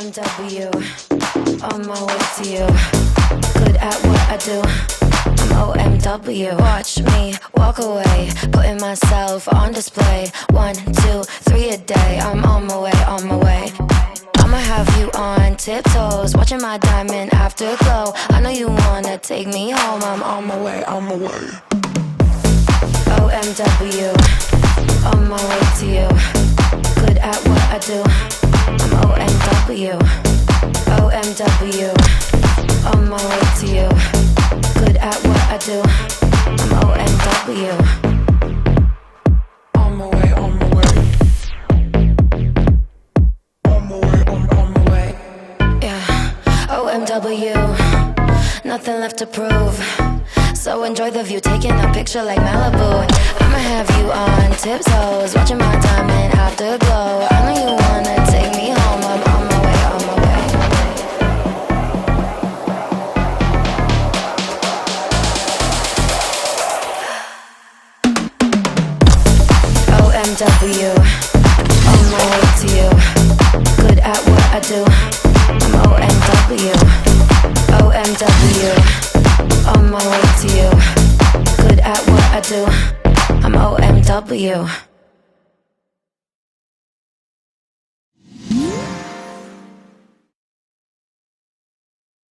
OMW, on my way to you. Good at what I do, I'm OMW. Watch me walk away, putting myself on display. 1, 2, 3 a day, I'm on my way, on my way. I'ma have you on tiptoes, watching my diamond afterglow. I know you wanna take me home, I'm on my way, on my way. OMW, on my way to you. Good at what I do, I'm OMW. OMW, on my way to you. Good at what I do, I'm OMW. On my way, on my way. On my way, on my way. Yeah, OMW, nothing left to prove. So enjoy the view, taking a picture like Malibu. I'ma have you on tiptoes, watching my diamond afterglow. I know you wanna take me home, I'm on my way, on my way. OMW, on my way to you. Good at what I do, I'm OMW. OMW, on my way to you. Good at what I do, I'm OMW.